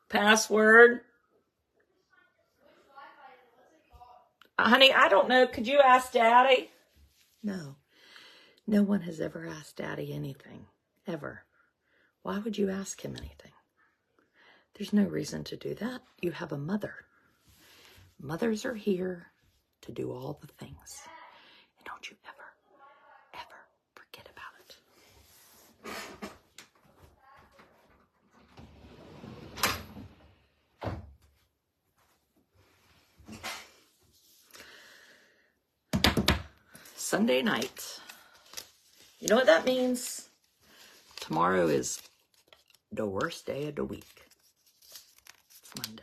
Password. Honey, I don't know. Could you ask Daddy? No. No one has ever asked Daddy anything. Ever. Why would you ask him anything? There's no reason to do that. You have a mother. Mothers are here to do all the things. And don't you ever forget about it. Sunday night. You know what that means? Tomorrow is the worst day of the week. It's Monday.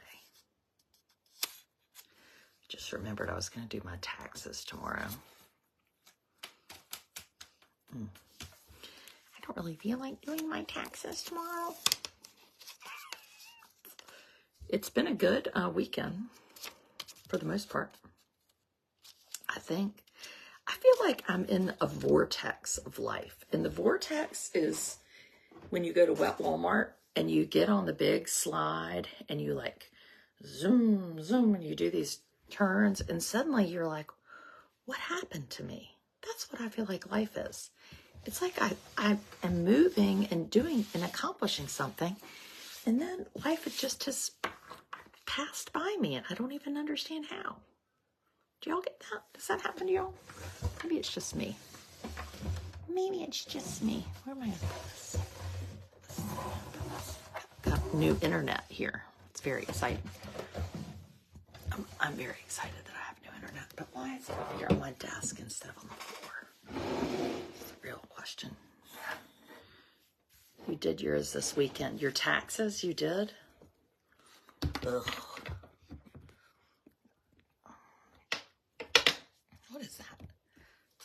Just remembered I was going to do my taxes tomorrow. I don't really feel like doing my taxes tomorrow. It's been a good weekend for the most part. I think. I feel like I'm in a vortex of life. And the vortex is when you go to Walmart and you get on the big slide and you like zoom, zoom, and you do these turns and suddenly you're like, what happened to me? That's what I feel like life is. It's like I am moving and doing and accomplishing something, and then life just has passed by me and I don't even understand how. Do y'all get that? Does that happen to y'all? Maybe it's just me. Maybe it's just me. Where am I going to put this? Got new internet here. It's very exciting. I'm very excited that I have new internet, but why is it over here on my desk instead of on the floor? It's a real question. You did yours this weekend. Your taxes, you did? Ugh. What is that?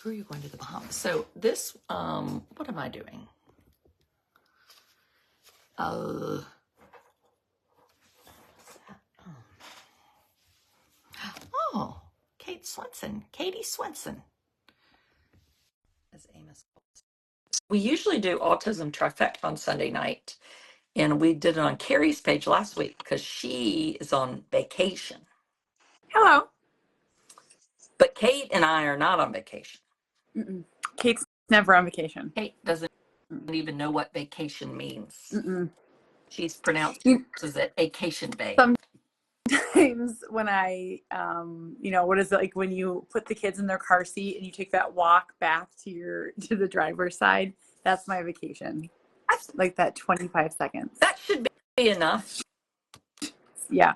Who are you going to the Bahamas? So this, what am I doing? Oh, Katie Swenson. As Amos. We usually do Autism Trifecta on Sunday night, and we did it on Carrie's page last week because she is on vacation. Hello. But Kate and I are not on vacation. Mm-mm. Kate's never on vacation. Kate doesn't even know what vacation means. Mm-mm. She's pronounced it vacation bay. Sometimes when I, what is it like when you put the kids in their car seat and you take that walk back to the driver's side? That's my vacation. Like that 25 seconds. That should be enough. Yeah.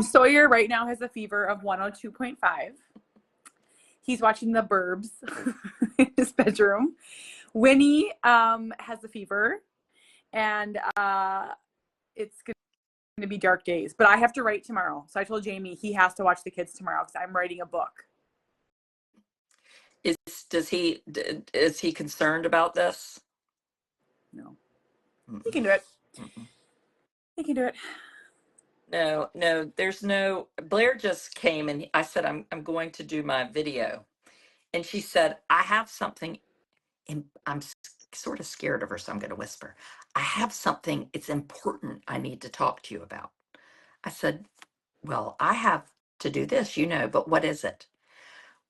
Sawyer right now has a fever of 102.5. He's watching The Burbs in his bedroom. Winnie has a fever, and it's going to be dark days. But I have to write tomorrow. So I told Jamie he has to watch the kids tomorrow because I'm writing a book. Is he concerned about this? No. He can do it. He can do it. No, there's no. Blair just came and I said, I'm going to do my video. And she said, I have something, and I'm sort of scared of her, so I'm going to whisper. I have something, it's important I need to talk to you about. I said, well, I have to do this, but what is it?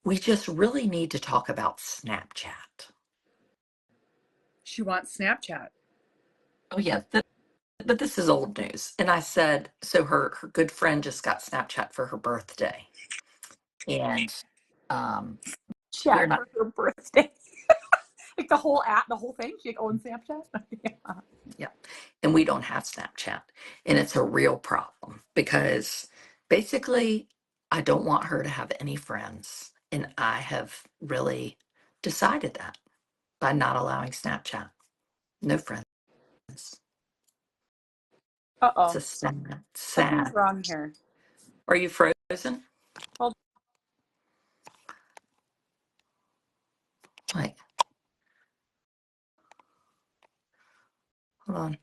We just really need to talk about Snapchat. She wants Snapchat. Oh, yeah. But this is old news. And I said, so her good friend just got Snapchat for her birthday. And Chat for her birthday. Like the whole app, the whole thing? She owns Snapchat? Yeah. And we don't have Snapchat. And it's a real problem because basically I don't want her to have any friends. And I have really decided that by not allowing Snapchat. No friends. Uh-oh. It's a sad. Something's wrong here. Are you frozen? Hold. Wait. Hold on.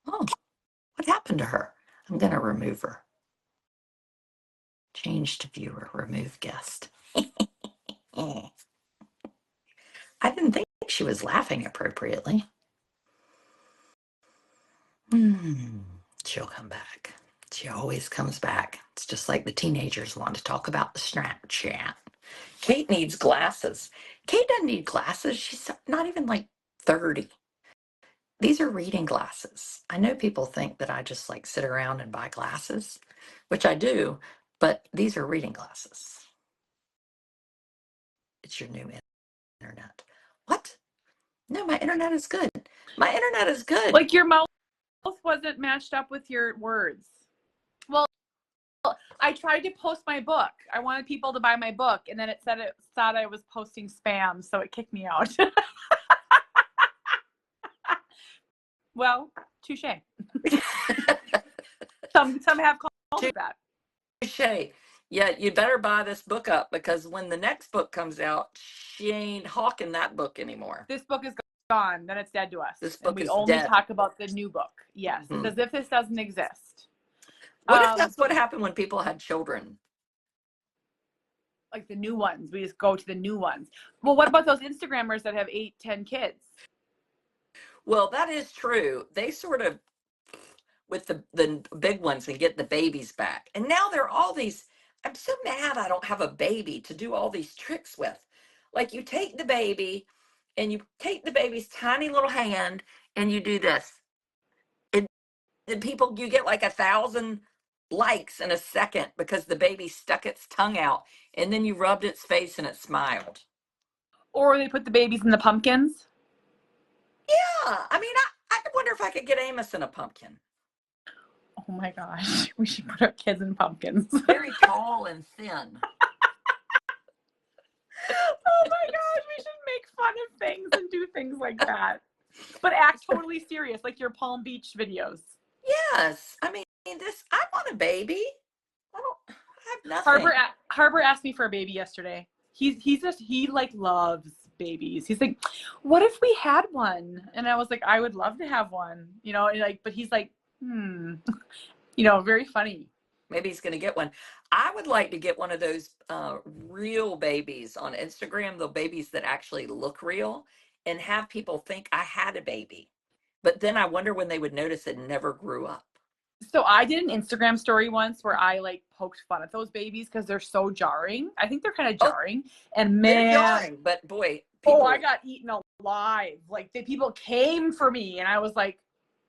Oh, what happened to her? I'm going to remove her. Change to viewer, remove guest. I didn't think she was laughing appropriately. She'll come back. She always comes back. It's just like the teenagers want to talk about the Snapchat. Kate needs glasses. Kate doesn't need glasses. She's not even like 30. These are reading glasses. I know people think that I just like sit around and buy glasses, which I do, but these are reading glasses. It's your new internet. What? No, my internet is good. My internet is good. Like your mouth wasn't matched up with your words. Well, I tried to post my book. I wanted people to buy my book, and then it thought I was posting spam, so it kicked me out. Well, touche. Some have called it that. Touche. Yeah, you better buy this book up because when the next book comes out, she ain't hawking that book anymore. This book is gone. Then it's dead to us. This book and we is only dead. talk about the new book. Yes, Mm-hmm. it's as if this doesn't exist. What if that's what happened when people had children? Like the new ones. We just go to the new ones. Well, what about those Instagrammers that have 8, 10 kids? Well, that is true. They sort of, with the big ones and get the babies back. And now there are all these, I'm so mad I don't have a baby to do all these tricks with. Like you take the baby and you take the baby's tiny little hand and you do this. And people, you get like 1,000 likes in a second because the baby stuck its tongue out and then you rubbed its face and it smiled. Or they put the babies in the pumpkins. Yeah, I mean, I wonder if I could get Amos in a pumpkin. Oh my gosh, we should put our kids in pumpkins. Very tall and thin. Oh my gosh, we should make fun of things and do things like that. But act totally serious, like your Palm Beach videos. Yes, I mean, I want a baby. I have nothing. Harbor asked me for a baby yesterday. He like loves babies. He's like, what if we had one? And I was like, I would love to have one, you know, and like, but he's like, you know, very funny. Maybe he's going to get one. I would like to get one of those real babies on Instagram, the babies that actually look real, and have people think I had a baby. But then I wonder when they would notice it never grew up. So I did an Instagram story once where I like poked fun at those babies because they're so jarring. I think they're kind of jarring. And man, they're jarring, but boy, people, I got eaten alive. Like people came for me, and I was like,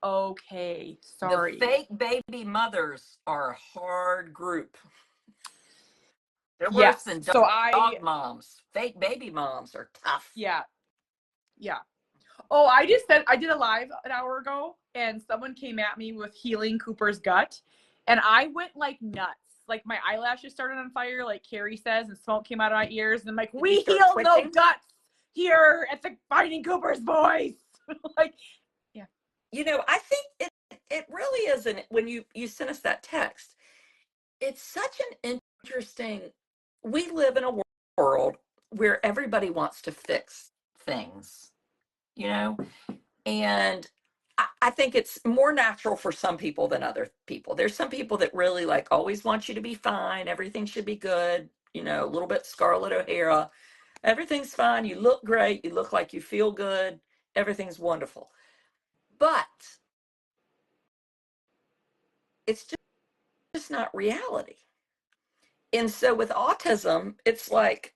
okay, sorry. The fake baby mothers are a hard group. They're worse than dog moms. Fake baby moms are tough. Yeah. Yeah. Oh, I did a live an hour ago, and someone came at me with healing Cooper's gut, and I went like nuts. Like my eyelashes started on fire, like Carrie says, and smoke came out of my ears. And I'm like, we heal no guts here at the Finding Cooper's Boys. Like, yeah. You know, I think it really isn't. When you sent us that text, it's such an interesting. We live in a world where everybody wants to fix things, you know, and I think it's more natural for some people than other people. There's some people that really like always want you to be fine. Everything should be good. You know, a little bit Scarlett O'Hara. Everything's fine. You look great. You look like you feel good. Everything's wonderful. But it's just not reality. And so with autism, it's like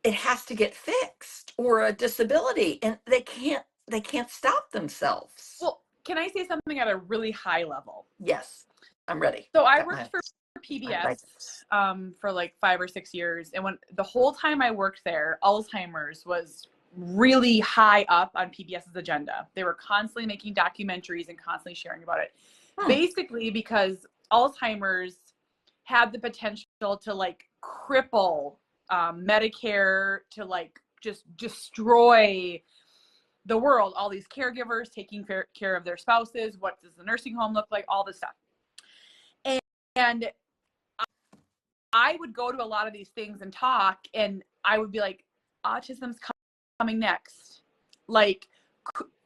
it has to get fixed, or a disability, and they can't stop themselves. Well, can I say something at a really high level? Yes, I'm ready. So I worked for PBS for like 5 or 6 years, and when the whole time I worked there, Alzheimer's was really high up on PBS's agenda. They were constantly making documentaries and constantly sharing about it. Basically because Alzheimer's had the potential to like cripple Medicare, to like just destroy the world. All these caregivers taking care of their spouses. What does the nursing home look like? All this stuff. And I would go to a lot of these things and talk, and I would be like, autism's coming next. Like,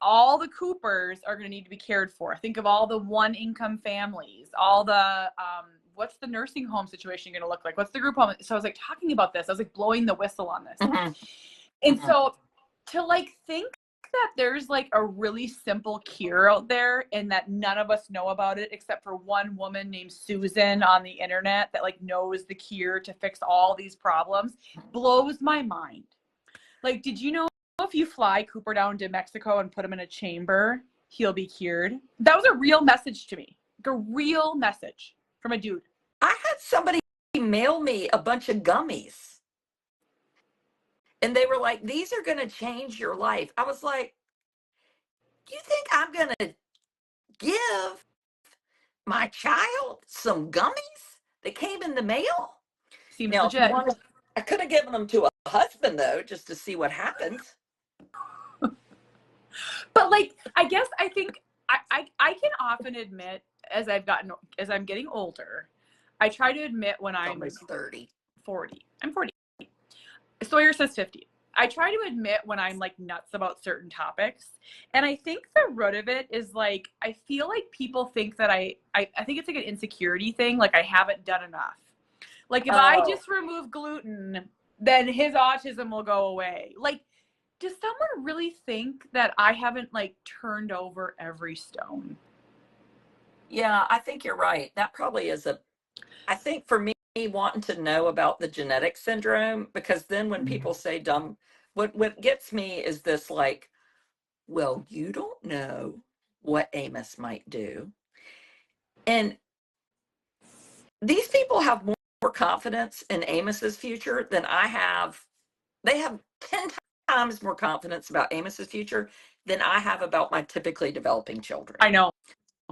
all the Coopers are going to need to be cared for. Think of all the one income families, all the, what's the nursing home situation going to look like? What's the group home? So I was like talking about this. I was like blowing the whistle on this. And so to like think that there's like a really simple cure out there and that none of us know about it except for one woman named Susan on the internet that like knows the cure to fix all these problems blows my mind. Like, did you know if you fly Cooper down to Mexico and put him in a chamber, he'll be cured? That was a real message to me. Like a real message from a dude. I had somebody mail me a bunch of gummies. And they were like, these are going to change your life. I was like, you think I'm going to give my child some gummies that came in the mail? Seems Now, if you legit. wanted, I could have given them to a husband, though, just to see what happens. But like, I think I can often admit as I'm getting older, I try to admit when I'm almost 30. 40. I'm 40. Sawyer says 50. I try to admit when I'm like nuts about certain topics. And I think the root of it is like, I feel like people think that I think it's like an insecurity thing. Like I haven't done enough. Like if I just remove gluten, then his autism will go away. Like, does someone really think that I haven't like turned over every stone? Yeah, I think you're right. That probably is I think for me, wanting to know about the genetic syndrome, because then when people say dumb, what gets me is this like, well, you don't know what Amos might do. And these people have more confidence in Amos's future than I have. They have 10 times more confidence about Amos's future than I have about my typically developing children. I know.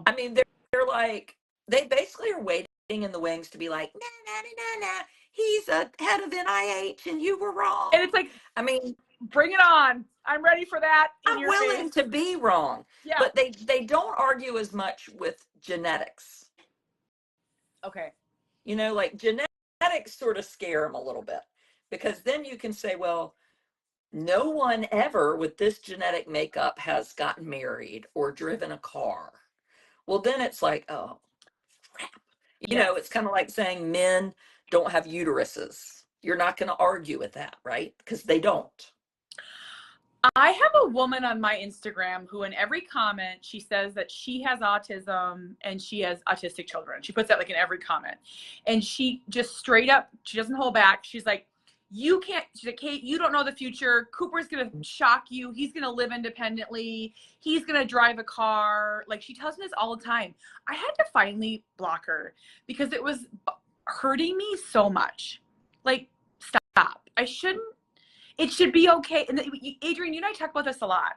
I mean, they're like, they basically are waiting in the wings to be like, nah, he's a head of NIH and you were wrong. And it's like, I mean, bring it on. I'm ready for that. I'm willing to be wrong. Yeah. But they don't argue as much with genetics. Okay. You know, like genetics sort of scare them a little bit, because then you can say, well, no one ever with this genetic makeup has gotten married or driven a car. Well, then it's like, oh, crap. You know, it's kind of like saying men don't have uteruses. You're not going to argue with that, right? Because they don't. I have a woman on my Instagram who in every comment, she says that she has autism and she has autistic children. She puts that like in every comment. And she just straight up, she doesn't hold back. She's like, you can't, she's like, Kate, you don't know the future. Cooper's going to shock you. He's going to live independently. He's going to drive a car. Like she tells me this all the time. I had to finally block her because it was hurting me so much. Like, stop. It should be okay. And Adrienne, you and I talk about this a lot.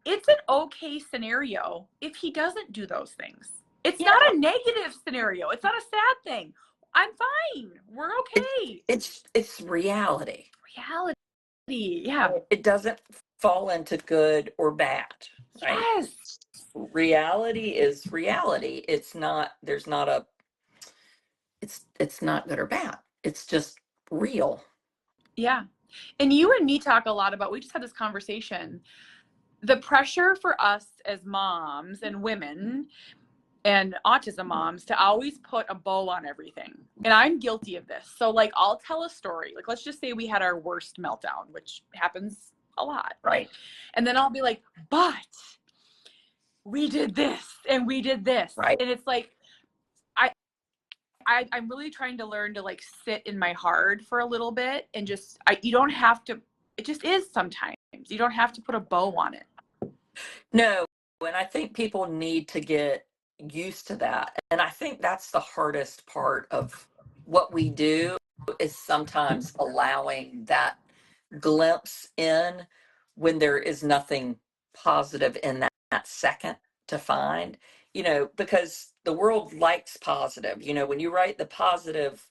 It's an okay scenario if he doesn't do those things. It's not a negative scenario. It's not a sad thing. I'm fine. We're okay. It's reality. Reality. Yeah. It doesn't fall into good or bad. Right? Yes. Reality is reality. It's not good or bad. It's just real. Yeah. And you and me talk a lot about, we just had this conversation, the pressure for us as moms and women and autism moms to always put a bow on everything. And I'm guilty of this. So like, I'll tell a story. Like, let's just say we had our worst meltdown, which happens a lot. Right. And then I'll be like, but we did this and we did this. Right. And it's like, I'm really trying to learn to like sit in my heart for a little bit and just, you don't have to, it just is sometimes. You don't have to put a bow on it. No. And I think people need to get used to that. And I think that's the hardest part of what we do, is sometimes allowing that glimpse in when there is nothing positive in that second to find, because the world likes positive. When you write the positive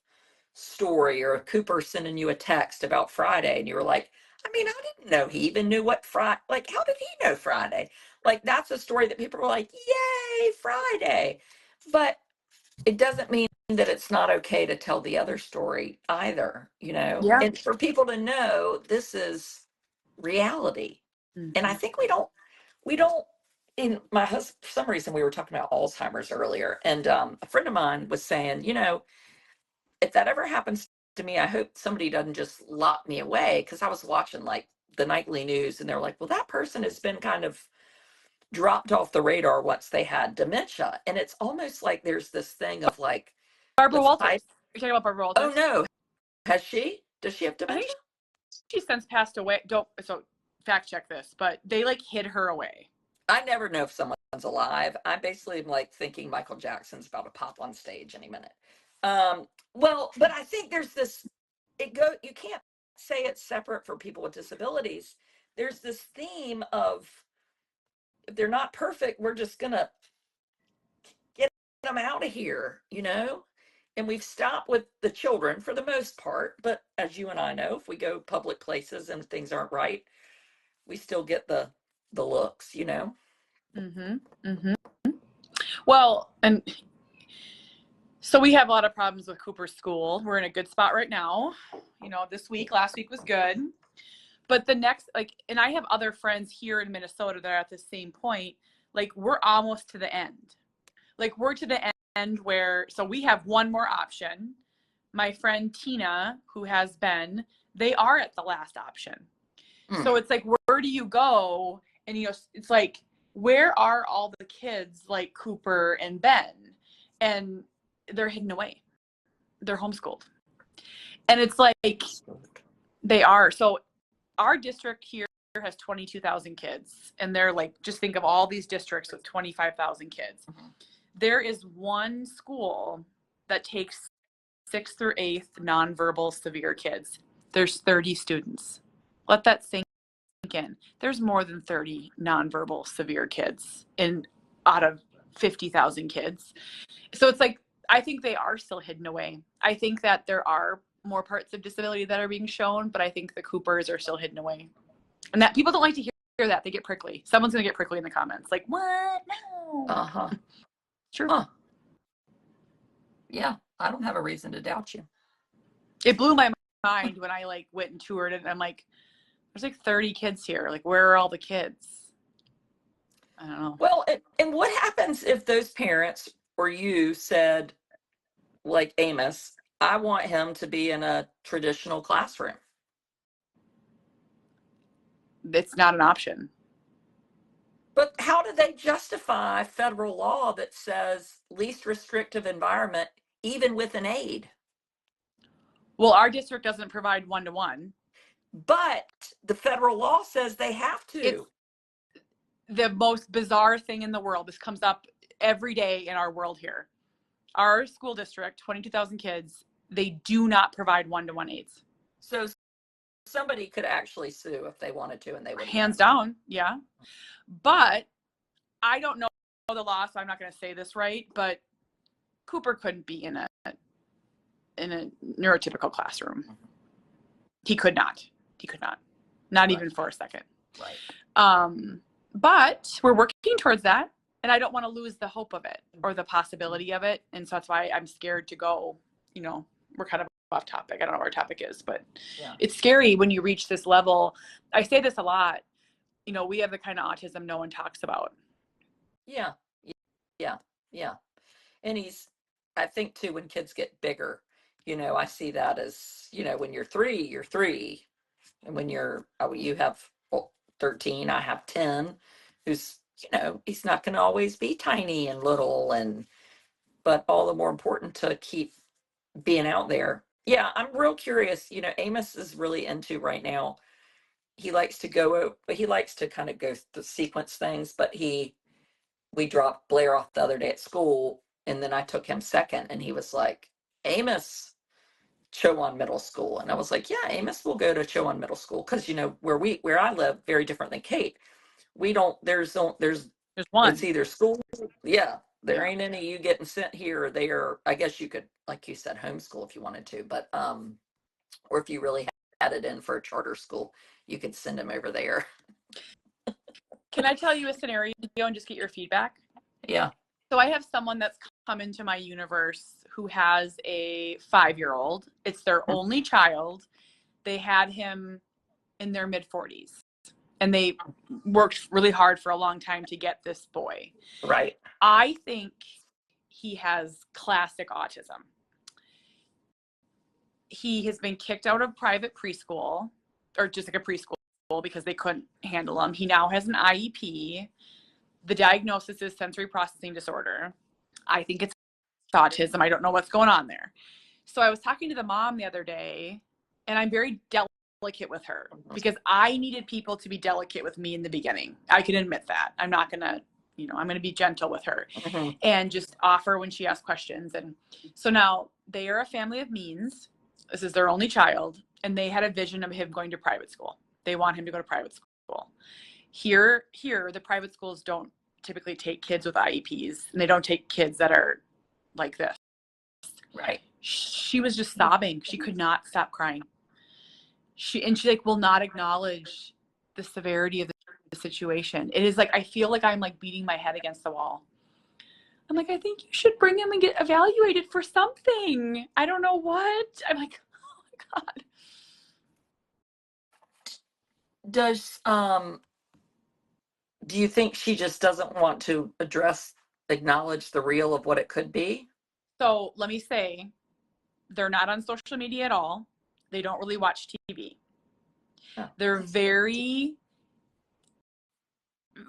story, or Cooper sending you a text about Friday and you were like, I mean, I didn't know he even knew what Friday, like, how did he know Friday? Like, that's a story that people were like, yay, Friday. But it doesn't mean that it's not okay to tell the other story either, Yeah. And for people to know this is reality. Mm-hmm. And I think we don't, in my husband, for some reason, we were talking about Alzheimer's earlier. And a friend of mine was saying, if that ever happens to me, I hope somebody doesn't just lock me away. Cause I was watching like the nightly news, and they're like, well, that person has been kind of dropped off the radar once they had dementia. And it's almost like there's this thing of like, Barbara let's Walters. hide. You're talking about Barbara Oh Walters? no, has she? Does she have I think dementia? she's since passed away. Don't so fact check this, but they like hid her away. I never know if someone's alive. I basically am like thinking Michael Jackson's about to pop on stage any minute. Well, but I think there's this, you can't say it's separate for people with disabilities. There's this theme of, if they're not perfect, we're just going to get them out of here, you know? And we've stopped with the children for the most part. But as you and I know, if we go public places and things aren't right, we still get the looks, you know? Mm-hmm. Mm-hmm. Well, and so we have a lot of problems with Cooper's school. We're in a good spot right now. You know, last week was good. But the next, like, and I have other friends here in Minnesota that are at the same point. Like, we're almost to the end. Like, we're to the end where, so we have one more option. My friend Tina, who has been, they are at the last option. So it's like, where do you go? And, you know, it's like, where are all the kids like Cooper and Ben? And they're hidden away. They're homeschooled. And it's like, they are. So our district here has 22,000 kids. And they're like, just think of all these districts with 25,000 kids. There is one school that takes 6th through 8th nonverbal severe kids. There's 30 students. Let that sink in. There's more than 30 nonverbal severe kids out of 50,000 kids. So it's like, I think they are still hidden away. I think that there are more parts of disability that are being shown, but I think the Coopers are still hidden away. And that people don't like to hear that. They get prickly. Someone's going to get prickly in the comments. Like, what? No. Uh-huh. True. Huh. Yeah, I don't have a reason to doubt you. It blew my mind when I like went and toured it, and I'm like, there's like 30 kids here. Like, where are all the kids? I don't know. Well, and what happens if those parents or you said, like Amos, I want him to be in a traditional classroom? It's not an option. But how do they justify federal law that says least restrictive environment, even with an aid? Well, our district doesn't provide one-to-one. But the federal law says they have to. It's the most bizarre thing in the world. This comes up every day in our world here. Our school district, 22,000 kids, they do not provide one-to-one aids. So somebody could actually sue if they wanted to, and they would. Hands down, yeah. But I don't know the law, so I'm not going to say this right, but Cooper couldn't be in a neurotypical classroom. He could not. Not right. Even for a second. Right. But we're working towards that, and I don't want to lose the hope of it or the possibility of it, and so that's why I'm scared to go. You know, we're kind of off topic. I don't know what our topic is, but yeah. It's scary when you reach this level. I say this a lot. You know, we have the kind of autism no one talks about. Yeah. And I think too, when kids get bigger, you know, I see that as, you know, when you're three. And when you have 13, I have 10, who's, you know, he's not going to always be tiny and little, but all the more important to keep being out there. Yeah, I'm real curious. You know, Amos is really into right now. He likes to kind of go to sequence things, but we dropped Blair off the other day at school, and then I took him second, and he was like, Amos, Chowan Middle School. And I was like, yeah, Amos will go to Chowan Middle School. Cause you know, where I live, very different than Kate. There's one. It's either school. Yeah. There ain't any you getting sent here or there. I guess you could, like you said, homeschool if you wanted to, but, or if you really had it in for a charter school, you could send him over there. Can I tell you a scenario and just get your feedback? Yeah. So I have someone that's come into my universe who has a 5-year-old. It's their only child. They had him in their mid-40s, and they worked really hard for a long time to get this boy. Right. I think he has classic autism. He has been kicked out of private preschool, or just like a preschool, because they couldn't handle him. He now has an IEP. The diagnosis is sensory processing disorder. I think it's autism. I don't know what's going on there. So I was talking to the mom the other day, and I'm very delicate with her because I needed people to be delicate with me in the beginning. I can admit that. I'm not going to, I'm going to be gentle with her and just offer when she asks questions. And so now they are a family of means. This is their only child, and they had a vision of him going to private school. They want him to go to private school. Here, the private schools don't typically take kids with IEPs, and they don't take kids that are like this. Right. She was just sobbing. She could not stop crying. She like will not acknowledge the severity of the situation. It is like, I feel like I'm like beating my head against the wall. I'm like, I think you should bring him and get evaluated for something. I don't know what. I'm like, oh my God. Do you think she just doesn't want to acknowledge the real of what it could be? So let me say, they're not on social media at all. They don't really watch TV. They're very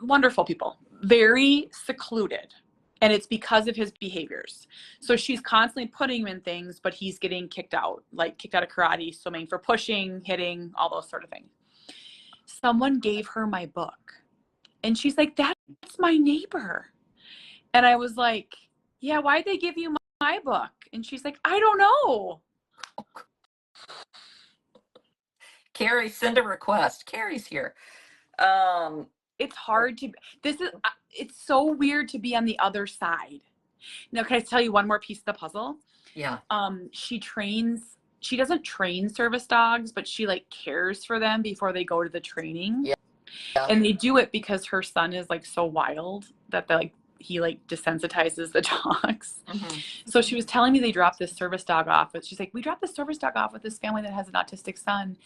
wonderful people, very secluded. And it's because of his behaviors. So she's constantly putting him in things, but he's getting kicked out of karate, swimming, for pushing, hitting, all those sort of things. Someone gave her my book. And she's like, that's my neighbor. And I was like, yeah, why'd they give you my book? And she's like, I don't know. Carrie, send a request. Carrie's here. It's hard to, it's so weird to be on the other side. Now, can I tell you one more piece of the puzzle? Yeah. She doesn't train service dogs, but she like cares for them before they go to the training. Yeah. And they do it because her son is like so wild that he like desensitizes the dogs. So she was telling me they dropped this service dog off, but she's like, we dropped this service dog off with this family that has an autistic son.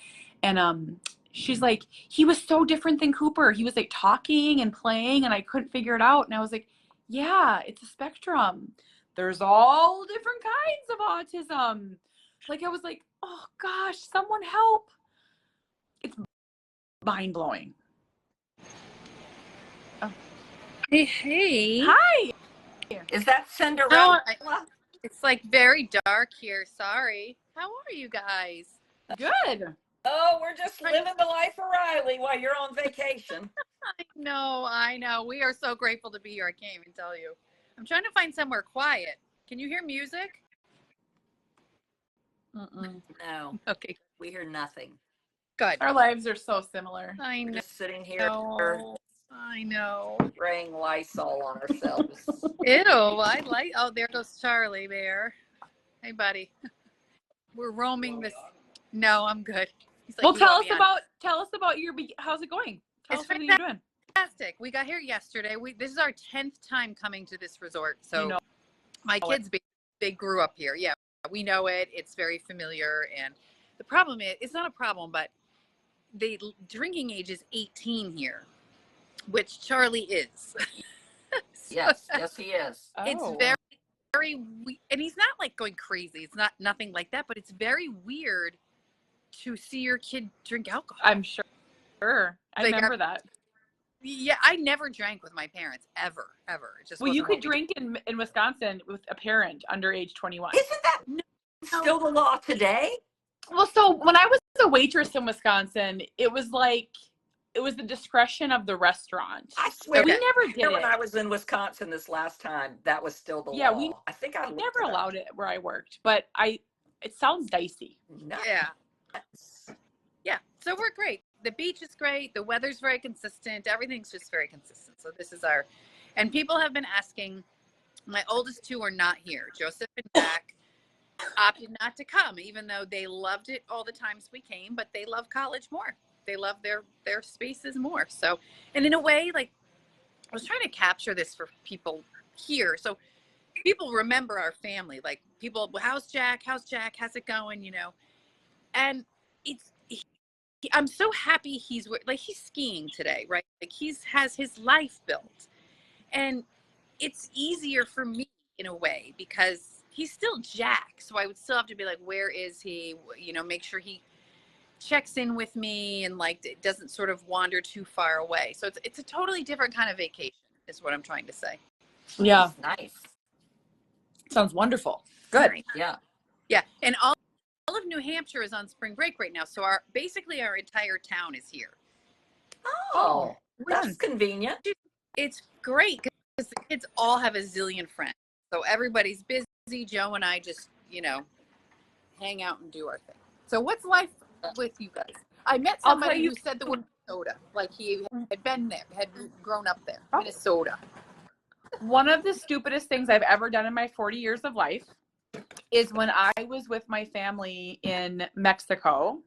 And she's like, he was so different than Cooper. He was like talking and playing and I couldn't figure it out. And I was like, yeah, it's a spectrum. There's all different kinds of autism. Like, I was like, oh gosh, someone help. It's mind blowing. Oh. Hey. Hi. Is that Cinderella? It's like very dark here. Sorry. How are you guys? Good. Oh, we're just living the life of Riley while you're on vacation. I know. We are so grateful to be here. I can't even tell you. I'm trying to find somewhere quiet. Can you hear music? No. Okay. We hear nothing. Good. Our lives are so similar. I know. Just sitting here. I know. Spraying Lysol on ourselves. Ew. Oh, there goes Charlie Bear. Hey, buddy. We're roaming this. No, I'm good. He's like, well, tell us about how's it going? Tell us what you're doing. Fantastic. We got here yesterday. This is our 10th time coming to this resort. So my kids, they grew up here. Yeah, we know it. It's very familiar. And the problem is, it's not a problem, but the drinking age is 18 here, which Charlie is. Yes, he is. It's very, and he's not like going crazy. It's nothing like that, but it's very weird to see your kid drink alcohol. I'm sure. I remember that. Yeah, I never drank with my parents ever. It just you could drink in Wisconsin with a parent under age 21. Isn't that still the law today? Well, so when I was a waitress in Wisconsin, it was the discretion of the restaurant. I swear, we never did it. When I was in Wisconsin this last time, that was still the law. I think I never allowed it where I worked, but it sounds dicey. No. Yeah. So we're great. The beach is great. The weather's very consistent. Everything's just very consistent. So this is and people have been asking. My oldest two are not here. Joseph and Jack opted not to come, even though they loved it all the times we came, but they love college more. They love their spaces more. So, and in a way, like, I was trying to capture this for people here. So people remember our family, like people, how's Jack? How's it going? And I'm so happy he's skiing today, right? Like has his life built, and it's easier for me in a way because he's still Jack. So I would still have to be like, where is he? Make sure he checks in with me and like it doesn't sort of wander too far away. So it's a totally different kind of vacation is what I'm trying to say. Yeah. Nice. Sounds wonderful. Good. Nice. Yeah. Yeah. And all of New Hampshire is on spring break right now. So basically our entire town is here. Oh, that's fun. convenient. It's great because the kids all have a zillion friends. So everybody's busy. Joe and I just, hang out and do our thing. So what's life with you guys? I met somebody who said the word Minnesota, like he had been there, had grown up there. Minnesota. One of the stupidest things I've ever done in my 40 years of life is when I was with my family in Mexico.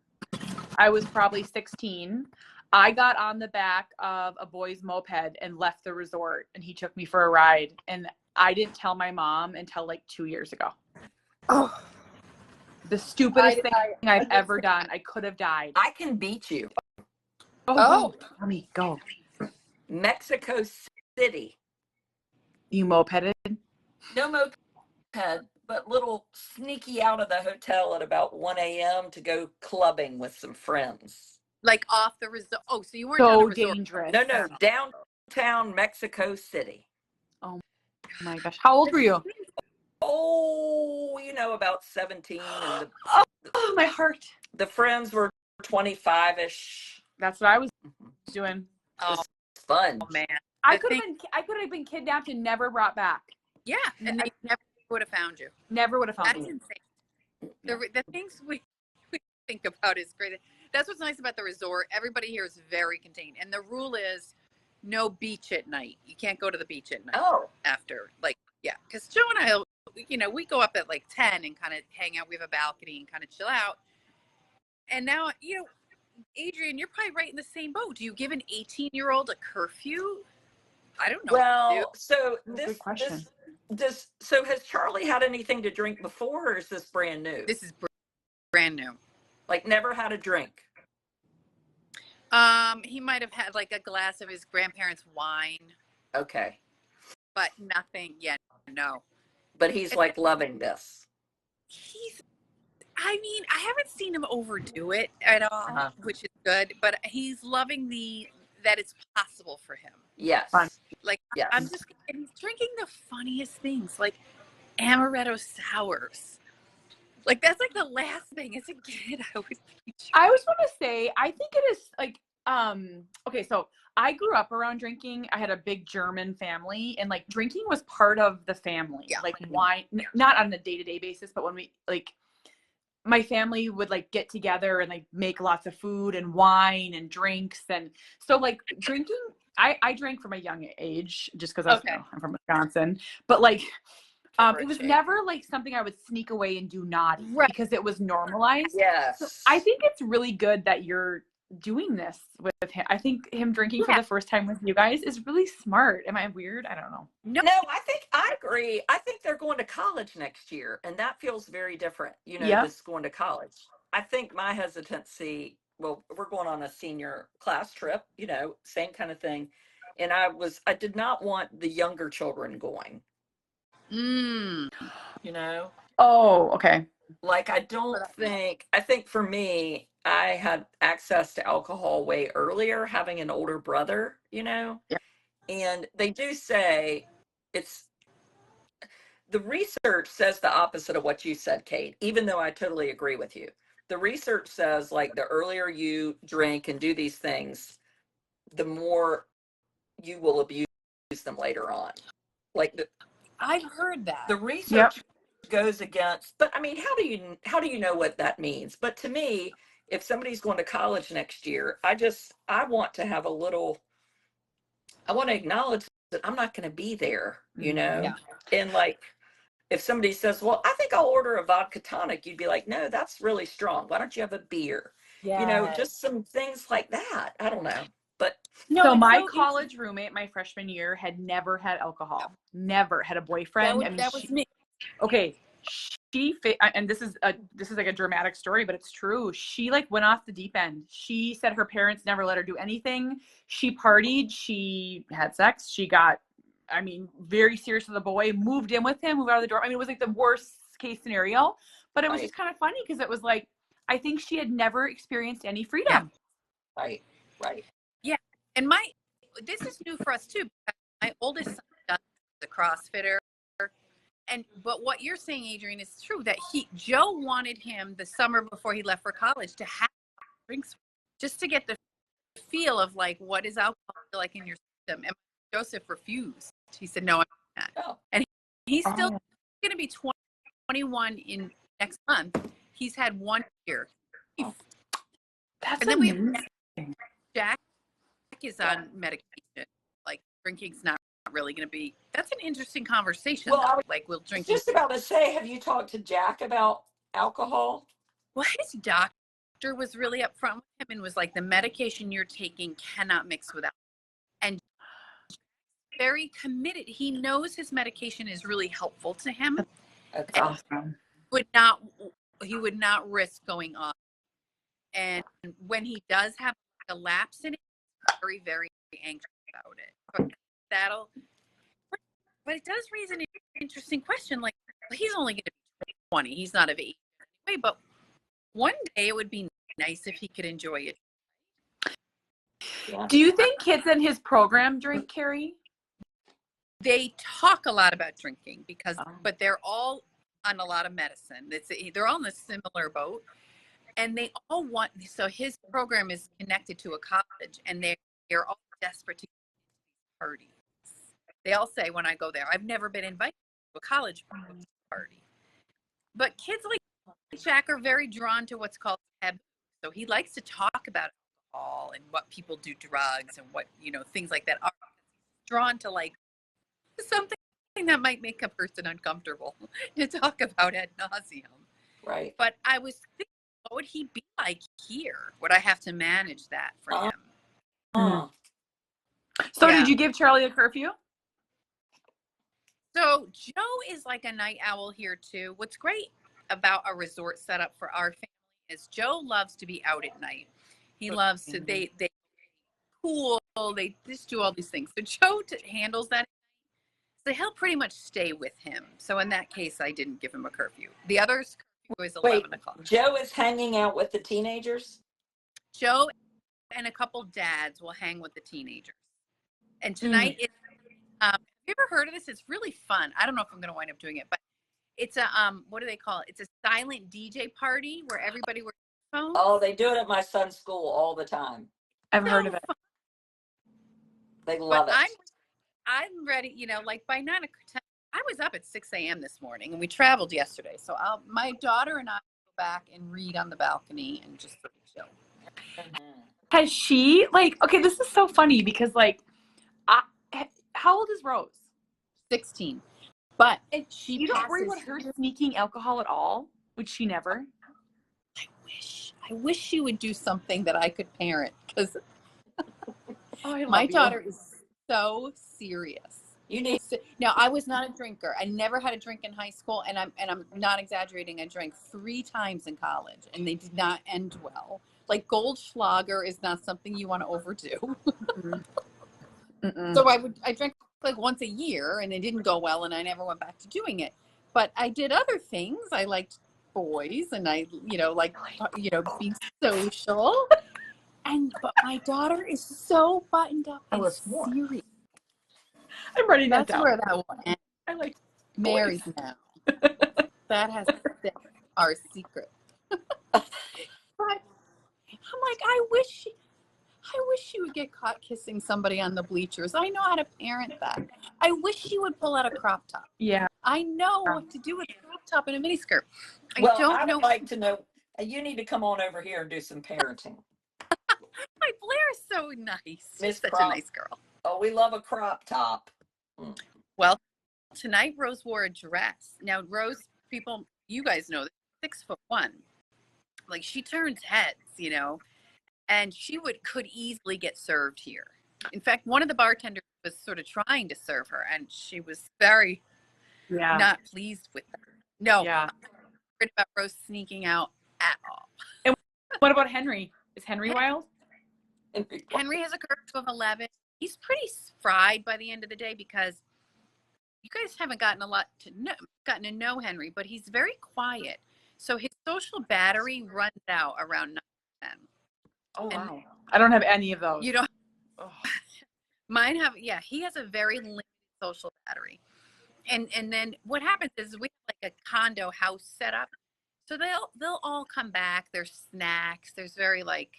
I was probably 16. I got on the back of a boy's moped and left the resort, and he took me for a ride. And I didn't tell my mom until like 2 years ago. Oh, the stupidest thing I've ever done. I could have died. I can beat you. Oh, let me go. Mexico City. You mopeded? No moped, but little sneaky out of the hotel at about 1 a.m. to go clubbing with some friends. Like off the resort. Oh, so you weren't so down the resort. Dangerous. No, downtown Mexico City. Oh my gosh. How old were you? Oh, about 17. And oh, my heart. The friends were 25-ish. That's what I was doing. Oh, fun. Man. I could have been kidnapped and never brought back. Yeah, and they never would have found you. Never would have found me. That's insane. The things we think about is crazy. That's what's nice about the resort. Everybody here is very contained. And the rule is no beach at night. You can't go to the beach at night. Oh. After, because Joe and I, we go up at like 10 and kind of hang out. We have a balcony and kind of chill out. And now, Adrian, you're probably right in the same boat. Do you give an 18-year-old a curfew? I don't know. Well, so good question. So has Charlie had anything to drink before, or is this brand new? This is brand new. Like never had a drink. He might have had like a glass of his grandparents' wine. Okay. But nothing yet. No. But he's like loving this. I haven't seen him overdo it at all, which is good, but he's loving that it's possible for him. Yes. Fun. Like, yes. And he's drinking the funniest things, like amaretto sours. Like, that's like the last thing as a kid I would teach. I always want to say, I think it is like, okay, so I grew up around drinking. I had a big German family, and like drinking was part of the family. Yeah. Like wine, not on a day-to-day basis, but when we like, my family would like get together and like make lots of food and wine and drinks. And so like drinking, I drank from a young age just because I'm from Wisconsin, but like, it was never like something I would sneak away and do naughty because it was normalized. Yes. So I think it's really good that you're doing this with him. I think him drinking for the first time with you guys is really smart. Am I weird? I don't know. No, I agree. I think they're going to college next year, and that feels very different, just going to college. I think my hesitancy, well, we're going on a senior class trip, same kind of thing. And I did not want the younger children going. Oh, okay. Like, I think for me, I had access to alcohol way earlier, having an older brother, Yeah. And they do say the research says the opposite of what you said, Kate, even though I totally agree with you. The research says, like, the earlier you drink and do these things, the more you will abuse them later on. Like, I've heard that. The research goes against, but I mean, how do you know what that means? But to me, if somebody's going to college next year, I want to have I want to acknowledge that I'm not going to be there, Yeah. And like, if somebody says, well, I think I'll order a vodka tonic, you'd be like, no, that's really strong. Why don't you have a beer? Yeah. Just some things like that. I don't know. But so my college roommate, my freshman year, had never had alcohol. Never had a boyfriend. That was me. Okay. And this is like a dramatic story, but it's true. She like went off the deep end. She said her parents never let her do anything. She partied. She had sex. She got, very serious with the boy, moved in with him, moved out of the door. It was like the worst case scenario, but it was just kind of funny because it was like, I think she had never experienced any freedom. Right. Yeah. And this is new for us too, because my oldest son does the CrossFitter. But what you're saying, Adrienne, is true, that Joe wanted him the summer before he left for college to have drinks just to get the feel of like, what is alcohol feel like in your system? And Joseph refused. He said, no, I'm not. Oh. And he's still going to be 21 in next month. He's had 1 year. Oh. That's and then amazing. Jack is on medication. Like drinking's not really going to be. That's an interesting conversation. Well, I was we'll drink. just about to say, have you talked to Jack about alcohol? Well, his doctor was really upfront with him and was like, the medication you're taking cannot mix with alcohol. And very committed. He knows his medication is really helpful to him. That's awesome. He would not risk going off. And when he does have a lapse in it, he's very, very anxious about it. But it does raise an interesting question. Like, he's only going to be 20. He's not of age anyway. But one day it would be nice if he could enjoy it. Yeah. Do you think kids in his program drink, Carrie? They talk a lot about drinking but they're all on a lot of medicine. They're all in a similar boat. And they all so his program is connected to a college, and they're all desperate to get to parties. They all say when I go there, I've never been invited to a college party. But kids like Jack are very drawn to what's called taboo. So he likes to talk about alcohol and what people do drugs and what, things like that. Are drawn to like something that might make a person uncomfortable to talk about ad nauseum. Right. But I was thinking, what would he be like here? Would I have to manage that for him? So did you give Charlie a curfew? So Joe is like a night owl here too. What's great about a resort setup for our family is Joe loves to be out at night. He loves to, they pool, they just do all these things. So Joe handles that. So he'll pretty much stay with him. So in that case, I didn't give him a curfew. The others was 11 o'clock. Joe is hanging out with the teenagers? Joe and a couple dads will hang with the teenagers. And tonight, have you ever heard of this? It's really fun. I don't know if I'm going to wind up doing it, but it's a, what do they call it? It's a silent DJ party where everybody wears phones. Oh, they do it at my son's school all the time. I've heard of it. They love it. I'm ready, like by 9 o'clock. I was up at 6 a.m. this morning and we traveled yesterday. So my daughter and I will go back and read on the balcony and just chill. Has she, okay, this is so funny because how old is Rose? 16. But you don't worry about her sneaking alcohol at all? Would she never? I wish she would do something that I could parent because my daughter is so serious. Now, I was not a drinker. I never had a drink in high school, and I'm not exaggerating. I drank 3 times in college, and they did not end well. Like Goldschlager is not something you want to overdo. So I drank like once a year, and it didn't go well, and I never went back to doing it. But I did other things. I liked boys, and I being social. But my daughter is so buttoned up and serious. I'm writing that down. That's where that will end. I like Mary's now. That has been our secret. But I'm like, I wish she would get caught kissing somebody on the bleachers. I know how to parent that. I wish she would pull out a crop top. Yeah. I know what to do with a crop top and a miniskirt. I would like to know. You need to come on over here and do some parenting. My Blair is so nice. She's such a nice girl. Oh, we love a crop top. Well, tonight Rose wore a dress. Now, Rose, you guys know, 6'1". Like she turns heads, and she could easily get served here. In fact, one of the bartenders was sort of trying to serve her, and she was very not pleased with that. No, I'm not worried about Rose sneaking out at all. And what about Henry? Is Henry wild? Henry has a curfew of 11. He's pretty fried by the end of the day because you guys haven't gotten to know Henry, but he's very quiet. So his social battery runs out around 9:10. Oh, And wow. I don't have any of those. you don't. Oh. Mine have. Yeah, he has a very limited social battery. And then what happens is we have like a condo house set up, so they'll all come back. There's snacks. There's very like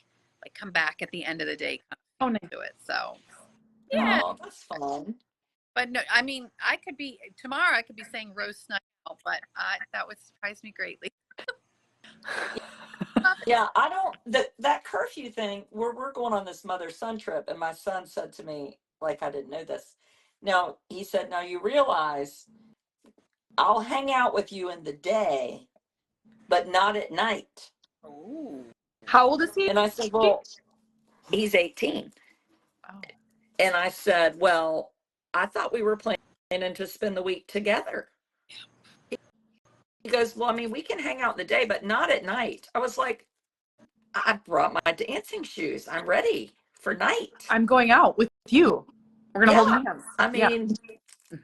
come back at the end of the day kind Oh, of nice. to it. So yeah, Oh, that's fun. but no, I mean I could be tomorrow. I could be saying roast snuck out, but that would surprise me greatly. Yeah, I don't that curfew thing. We're going on this mother-son trip, and my son said to me, like I didn't know this. Now he said, "Now you realize I'll hang out with you in the day, but not at night." Oh, How old is he? And I said, "Well, he's 18." Oh. And I said, "Well, I thought we were planning to spend the week together." He goes, "Well, I mean, we can hang out in the day, but not at night." I was like, "I brought my dancing shoes. I'm ready for night." I'm going out with you. We're going to hold Yeah, hands. I Yeah. mean,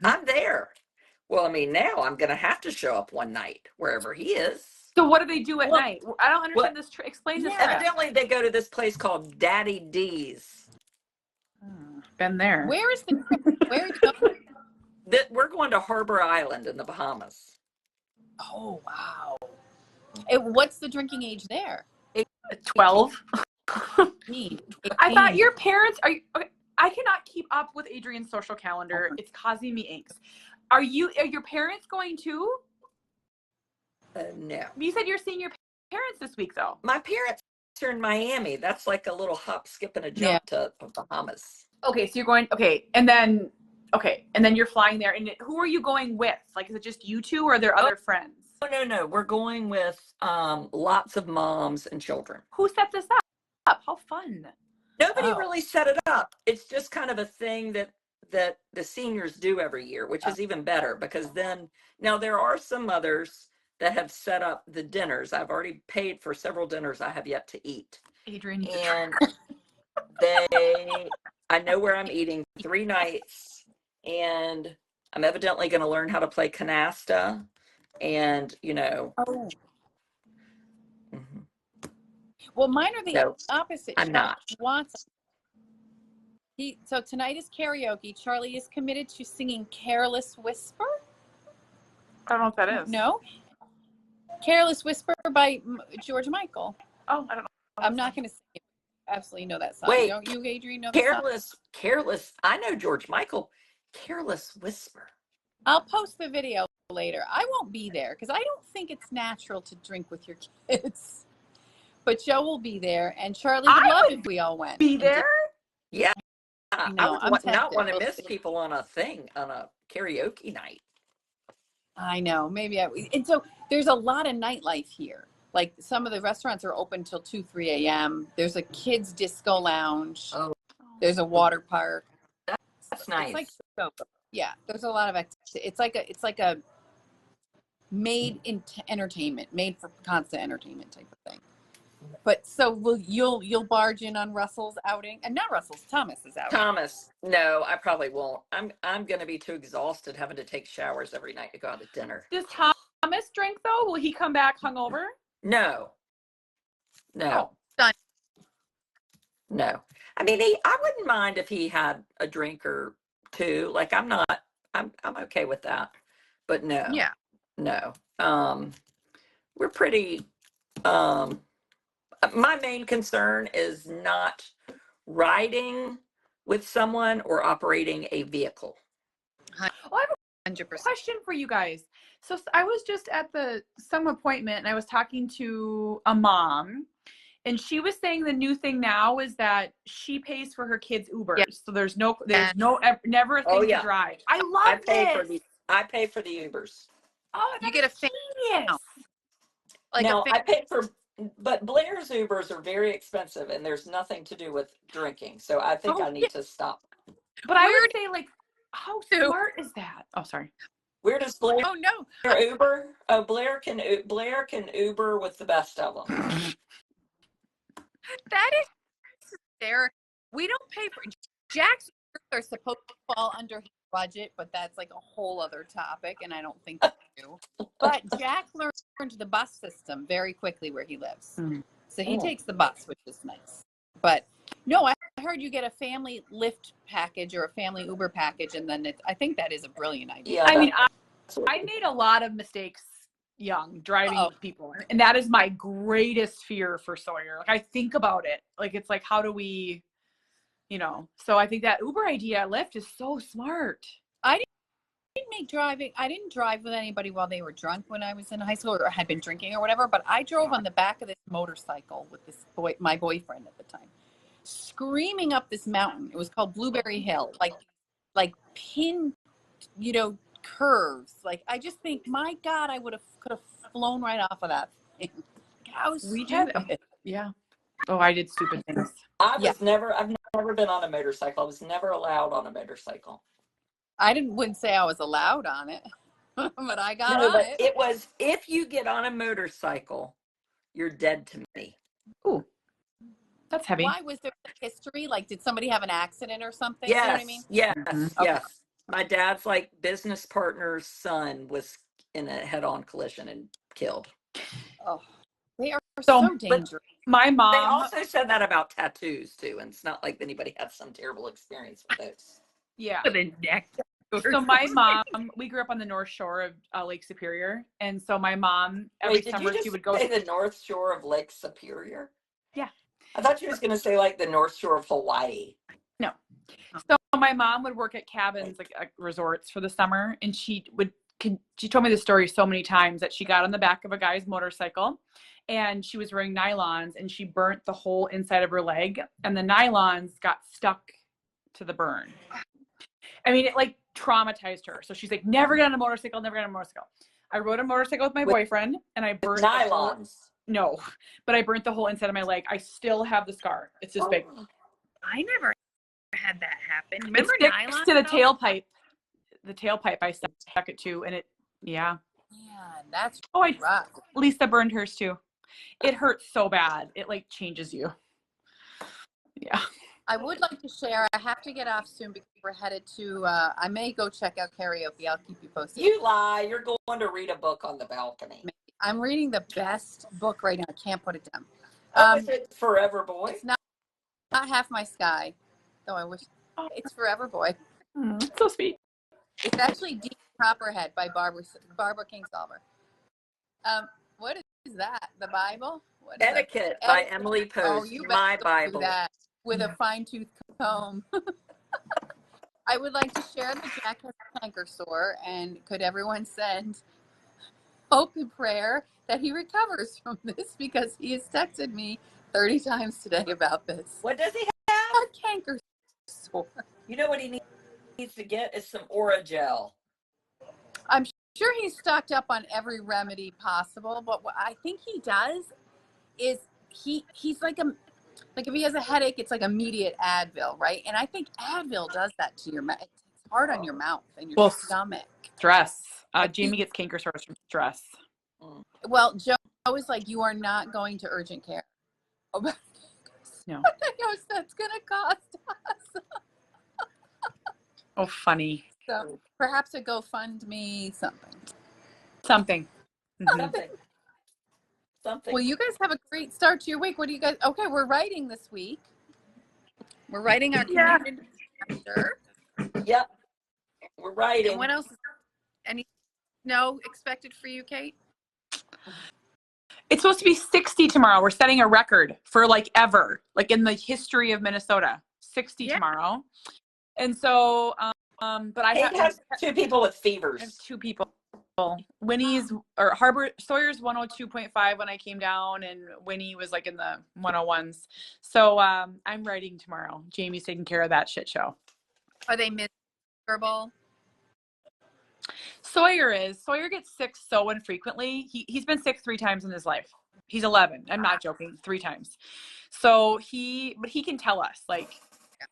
I'm there. Well, I mean, now I'm going to have to show up one night wherever he is. So what do they do at Well, night? I don't understand well, this. Explain this. yeah. evidently they go to this place called Daddy D's. Been there. Where is the trip? Where are you going? That we're going to Harbor Island in the Bahamas. Oh wow. What's the drinking age there? 12. 18. I thought your parents are. Okay, I cannot keep up with Adrian's social calendar. It's causing me angst. Are your parents going too? No. You said you're seeing your parents this week, though. My parents are in Miami. That's like a little hop, skip, and a jump to Bahamas. Okay, so you're going. Okay, and then you're flying there. And who are you going with? Like, is it just you two, or are there other friends? Oh, no. We're going with lots of moms and children. Who set this up? How fun! Nobody really set it up. It's just kind of a thing that the seniors do every year, which is even better because then now there are some mothers that have set up the dinners. I've already paid for several dinners I have yet to eat. Adrian, And I know where I'm eating 3 nights, and I'm evidently going to learn how to play canasta, and Oh. Mhm. Well, mine are the No, opposite. I'm not. Watson. So tonight is karaoke. Charlie is committed to singing "Careless Whisper." I don't know what that is. No, "Careless Whisper" by George Michael. Oh, I don't know. I'm not going to sing it. Absolutely know that song. Wait, Don't you, Adrian, know that song? Careless. I know George Michael. Careless Whisper. I'll post the video later. I won't be there because I don't think it's natural to drink with your kids. But Joe will be there, and Charlie would love if we all went. Be there? Yeah. I I know. would I'm not want to tempted. miss people on a karaoke night. I know. Maybe and so there's a lot of nightlife here. Like some of the restaurants are open till 2, 3 a.m. There's a kids disco lounge. Oh, There's a water park. that's nice. It's like, yeah, there's a lot of activity. It's like a made entertainment, made for constant entertainment type of thing. But so you'll barge in on Russell's outing, and not Russell's, Thomas's outing. Thomas, no, I probably won't. I'm going to be too exhausted having to take showers every night to go out to dinner. Does Thomas drink though? Will he come back hungover? No. Oh, done. No. I mean, I wouldn't mind if he had a drink or two. Like I'm okay with that. But no. Yeah. No. We're pretty my main concern is not riding with someone or operating a vehicle. Oh, I have a 100%. question for you guys. So I was just at some appointment and I was talking to a mom, and she was saying the new thing now is that she pays for her kids' Ubers. Yeah. So there's never a thing to drive. I love this. I pay for the Ubers. Oh, you get a fan. I paid for, but Blair's Ubers are very expensive, and there's nothing to do with drinking. So I think I need to stop. But I would say, like, how smart is that? Oh, sorry. Where does Blair? Oh no. Uber? Oh, Blair can Uber with the best of them. That is hysterical. We don't pay for Jack's are supposed to fall under his budget, but that's like a whole other topic, and I don't think they do. But Jack learned the bus system very quickly where he lives. So he takes the bus, which is nice. But no, I heard you get a family Lyft package or a family Uber package, and then I think that is a brilliant idea. Yeah, I mean, I made a lot of mistakes young driving with people, and that is my greatest fear for Sawyer. Like I think about it, like it's like, how do we, you know? So I think that Uber idea at Lyft is so smart. I didn't drive with anybody while they were drunk when I was in high school or had been drinking or whatever, but I drove on the back of this motorcycle with this boy, my boyfriend at the time, screaming up this mountain. It was called Blueberry Hill, like pin, you know, curves. Like I just think, my God, I could have flown right off of that thing. How stupid. Yeah. Oh, I did stupid things. I've never been on a motorcycle. I was never allowed on a motorcycle. Wouldn't say I was allowed on it, but I got on but it. It was, if you get on a motorcycle, you're dead to me. Ooh, that's heavy. Why? Was there history? Like, did somebody have an accident or something? Yes, You know what I mean? yes, Mm-hmm. yes. Okay. My dad's like business partner's son was in a head-on collision and killed. Oh, they are so dangerous. My mom. They also said that about tattoos too, and it's not like anybody had some terrible experience with those. Yeah. With a neck. So my mom, we grew up on the North Shore of Lake Superior, and so my mom every summer she would go to the North Shore of Lake Superior. Yeah. I thought you was going to say like the North Shore of Hawaii. No. So my mom would work at cabins, like at resorts for the summer, and she told me the story so many times that she got on the back of a guy's motorcycle, and she was wearing nylons, and she burnt the whole inside of her leg, and the nylons got stuck to the burn. I mean, it like traumatized her. So she's like, never get on a motorcycle, never get on a motorcycle. I rode a motorcycle with my boyfriend, and I burnt nylons. No, but I burnt the whole inside of my leg. I still have the scar. It's just big. I never had that happen. Remember nylon? To the tailpipe. The tailpipe I stuck it to, and it, yeah. Yeah, that's rough. Lisa burned hers too. It hurts so bad. It like changes you. Yeah. I would like to share. I have to get off soon because we're headed to. I may go check out karaoke. I'll keep you posted. You lie. You're going to read a book on the balcony. I'm reading the best book right now. I can't put it down. Is it Forever Boy? It's not Half My Sky, though I wish. It's Forever Boy. So sweet. It's actually Deep Copperhead by Barbara Kingsolver. What is that? The Bible? What is Etiquette by Emily Post. Oh, you my Bible. Do that with a fine-tooth comb. I would like to share that Jack has a canker sore, and could everyone send hope and prayer that he recovers from this, because he has texted me 30 times today about this. What does he have? A canker sore. You know what he needs to get is some Aura gel. I'm sure he's stocked up on every remedy possible, but what I think he does is he's like if he has a headache, it's like immediate Advil, right? And I think Advil does that to your mouth. It's hard on your mouth and your stomach. Stress. Jamie gets canker sores from stress. Well, Joe is like, you are not going to urgent care. Oh, no. What the hell that's going to cost us? Oh, funny. So perhaps a GoFundMe, something. Something. Something. Well, you guys have a great start to your week. What do you guys? Okay, we're writing this week. We're writing our community chapter. Yep. We're writing. And what else? Any snow expected for you, Kate? It's supposed to be 60 tomorrow. We're setting a record for like ever, like in the history of Minnesota. 60 tomorrow. And so, but I have two people with fevers. I have two people. Sawyer's 102.5 when I came down, and Winnie was like in the 101s. So I'm writing tomorrow. Jamie's taking care of that shit show. Are they miserable? Sawyer gets sick so infrequently. He's been sick 3 times in his life. He's 11. I'm not joking. 3 times. So he can tell us, like,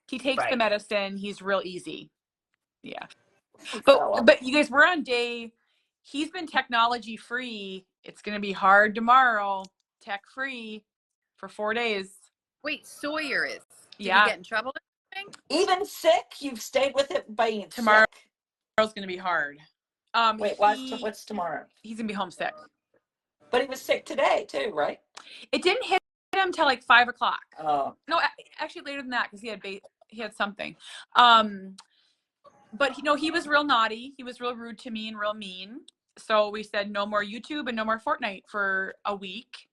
he takes the medicine. He's real easy. Yeah. But you guys, we're on day. He's been technology free. It's going to be hard tomorrow. Tech free for 4 days. Wait, Sawyer is. Did he Yeah. get in trouble? Even sick? You've stayed with it by being Tomorrow's sick? going to be hard. Wait, what's tomorrow? He's going to be homesick. But he was sick today too, right? It didn't hit him till like 5 o'clock. Oh. No, actually later than that because he had something. But he was real naughty. He was real rude to me and real mean. So we said no more YouTube and no more Fortnite for a week,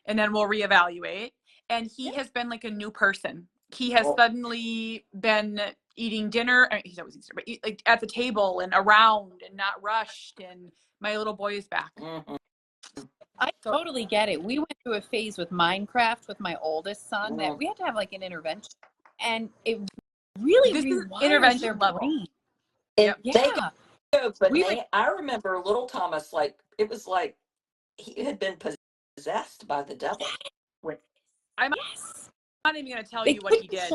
and then we'll reevaluate. And he has been like a new person. He has suddenly been eating dinner. I mean, he's always eating dinner, but like at the table and around and not rushed. And my little boy is back. Mm-hmm. I totally get it. We went through a phase with Minecraft with my oldest son that we had to have like an intervention, and it really rewires their brain. Yeah. But I remember little Thomas, like it was like he had been possessed by the devil. I'm not even going to tell you what he did.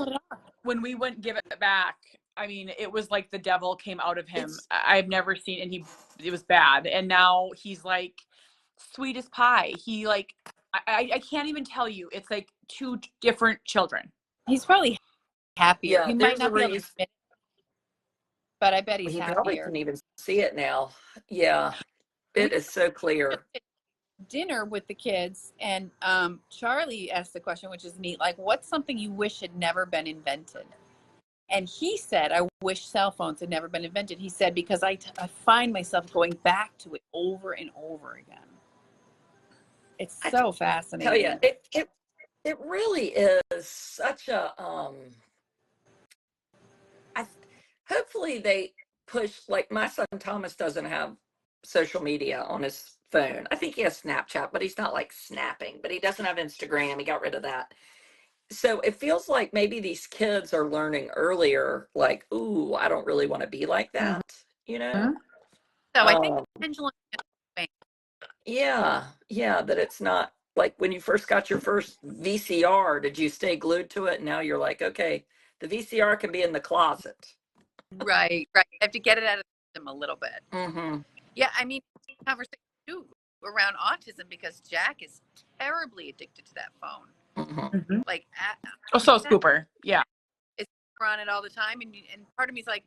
When we wouldn't give it back, I mean, it was like the devil came out of him. I've never seen, and it was bad. And now he's like sweet as pie. He like, I can't even tell you. It's like two different children. He's probably happier. Yeah, he might not be able to admit it, but I bet he's happier. He probably can even see it now. Yeah, it is so clear. Dinner with the kids, and Charlie asked the question, which is neat, like, what's something you wish had never been invented? And he said, I wish cell phones had never been invented. He said, because I find myself going back to it over and over again. It's so fascinating. Tell you, it really is such a hopefully they push, like my son Thomas doesn't have social media on his phone. I think he has Snapchat, but he's not like snapping, but he doesn't have Instagram. He got rid of that. So it feels like maybe these kids are learning earlier, like, ooh, I don't really want to be like that, you know? So I think the pendulum. Yeah, that it's not like when you first got your first VCR, did you stay glued to it? And now you're like, okay, the VCR can be in the closet. Right. I have to get it out of them a little bit. Mm-hmm. Yeah, I mean, conversation too around autism because Jack is terribly addicted to that phone. Mm-hmm. Like, so Scooper, yeah, it's on it all the time, and part of me is like,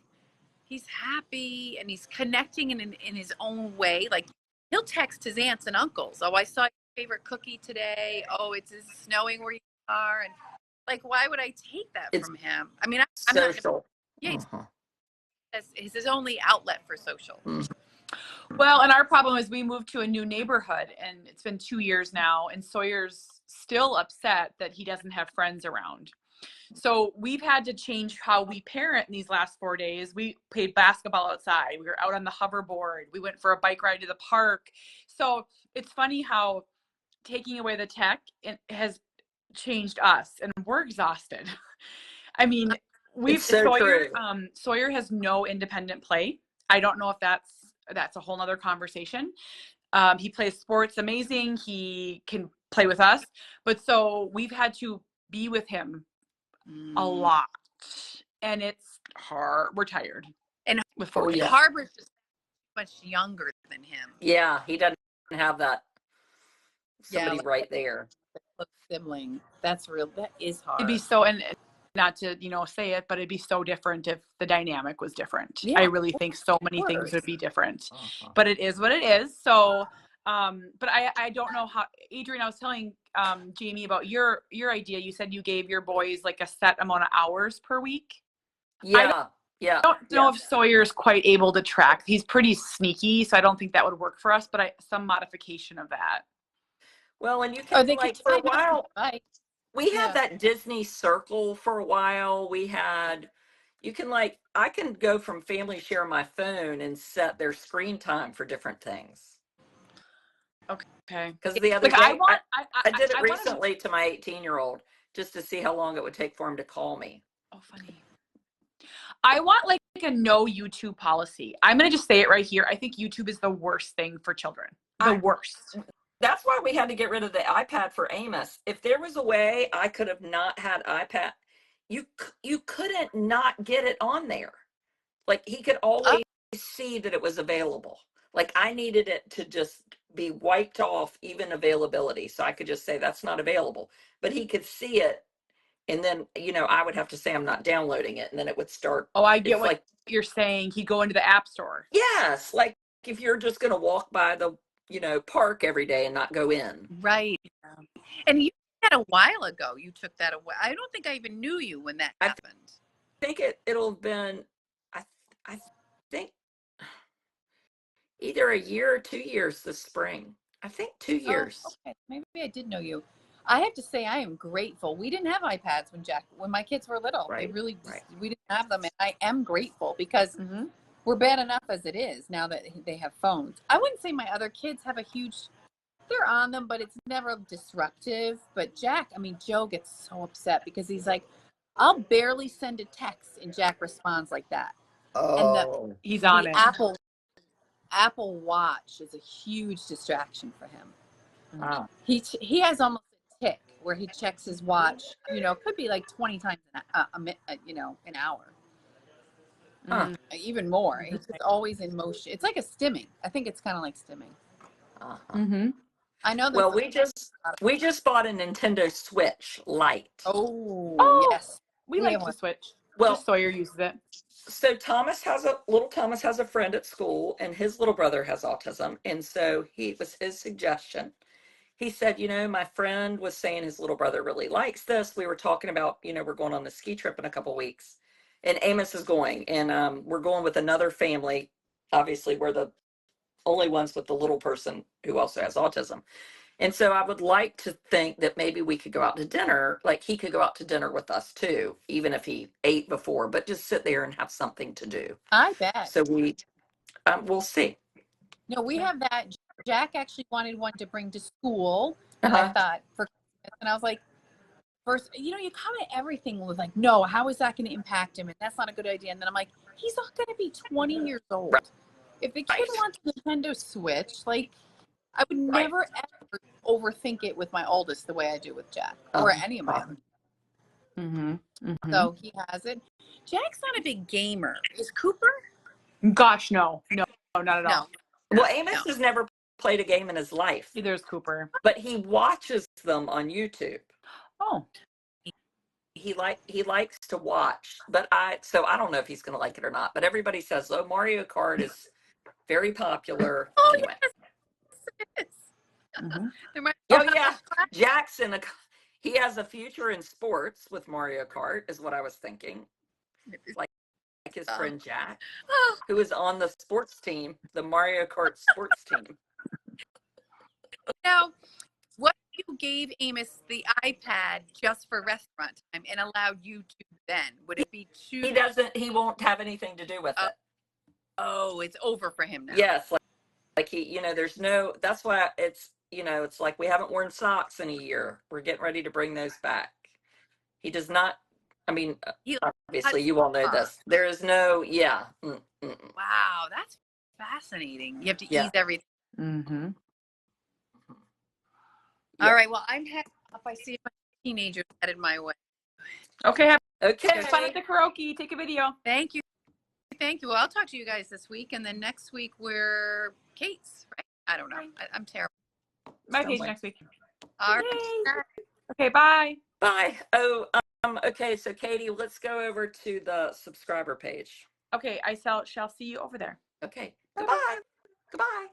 he's happy and he's connecting in his own way. Like, he'll text his aunts and uncles. Oh, I saw your favorite cookie today. Oh, it's snowing where you are, and like, why would I take that from him? I mean, I'm social. It's his only outlet for social. Well, and our problem is we moved to a new neighborhood, and it's been 2 years now, and Sawyer's still upset that he doesn't have friends around. So we've had to change how we parent in these last 4 days. We played basketball outside. We were out on the hoverboard. We went for a bike ride to the park. So it's funny how taking away the tech has changed us, and we're exhausted. I mean, Sawyer has no independent play. I don't know if that's a whole nother conversation. He plays sports amazing. He can play with us, but so we've had to be with him a lot, and it's hard. We're tired. And with Harbor's just much younger than him. Yeah, he doesn't have that. Somebody right there. Sibling. That's real. That is hard. It'd be so, and not to say it, but it'd be so different if the dynamic was different. Yeah, I really think so many things would be different, but it is what it is. So, but I don't know how, Adrian, I was telling Jamie about your idea. You said you gave your boys like a set amount of hours per week. Yeah. I don't know if Sawyer's quite able to track. He's pretty sneaky, so I don't think that would work for us, but some modification of that. Well, and you can like for a while, we had that Disney Circle for a while. I can go from family share my phone and set their screen time for different things. Okay. Because the other day, I did it recently to my 18-year-old just to see how long it would take for him to call me. Oh, funny. I want like a no YouTube policy. I'm going to just say it right here. I think YouTube is the worst thing for children. The worst. That's why we had to get rid of the iPad for Amos. If there was a way I could have not had iPad, you couldn't not get it on there. Like he could always see that it was available. Like I needed it to just be wiped off even availability. So I could just say that's not available. But he could see it And then, I would have to say I'm not downloading it, and then it would start. Oh, I get It's what like, you're saying. He'd go into the app store. yes, like if you're just going to walk by the, park every day and not go in. Right. And you did that a while ago. You took that away. I don't think I even knew you when that happened. I think it'll have been, I think either a year or 2 years this spring. I think 2 years. Oh, okay. Maybe I did know you. I have to say I am grateful. We didn't have iPads when my kids were little. Right, They really just, right. we didn't have them, and I am grateful because we're bad enough as it is now that they have phones. I wouldn't say my other kids have a huge. They're on them, but it's never disruptive. But Joe gets so upset because he's like, I'll barely send a text, and Jack responds like that. Oh, And he's on it. Apple Watch is a huge distraction for him. wow. He has almost a tick where he checks his watch. Could be like 20 times an hour. Huh. Even more. He's just always in motion. It's like a stimming. I think it's kind of like stimming. Uh-huh. I know. Well, we just bought a Nintendo Switch Lite. Oh, yes. We like to switch. Well, just Sawyer uses it. So little Thomas has a friend at school, and his little brother has autism, and so it was his suggestion. He said, my friend was saying his little brother really likes this. We were talking about, we're going on the ski trip in a couple weeks, and Amos is going, and we're going with another family. Obviously, we're the only ones with the little person who also has autism. And so I would like to think that maybe we could go out to dinner, like he could go out to dinner with us too, even if he ate before, but just sit there and have something to do. I bet. So we'll see. No, we have that. Jack actually wanted one to bring to school. I thought for Christmas, and I was like, first, you come at everything with like, no, how is that going to impact him? And that's not a good idea. And then I'm like, he's not going to be 20 years old. Right. If the kid wants a Nintendo Switch, like, I would never ever overthink it with my oldest the way I do with Jack or any of my others. So he has it. Jack's not a big gamer. Is Cooper? Gosh, no, not at all. Well, Amos has never played a game in his life. Neither is Cooper. But he watches them on YouTube. Oh. He likes to watch, but I don't know if he's going to like it or not. But everybody says, Mario Kart is very popular. Anyway. Yes, Yeah. Jackson, he has a future in sports with Mario Kart, is what I was thinking. Like his friend Jack, who is on the sports team, the Mario Kart sports team. Now, what if you gave Amos the iPad just for restaurant time and allowed YouTube then? Would it be too... He won't have anything to do with it. Oh, it's over for him now. Yes, like he, there's no, that's why it's, it's like we haven't worn socks in a year. We're getting ready to bring those back. He does not, obviously you all know this. There is no, Wow, that's fascinating. You have to ease everything. All right, well, I'm heading off. I see my teenagers headed my way. Okay. Have Okay. fun at the karaoke. Take a video. Thank you. Well, I'll talk to you guys this week, and then next week we're Kate's, right? I don't know. I'm terrible. My Kate next week. All right. Okay, bye. Bye. Oh, okay, so Katie, let's go over to the subscriber page. Okay, shall see you over there. Okay. Goodbye. Goodbye.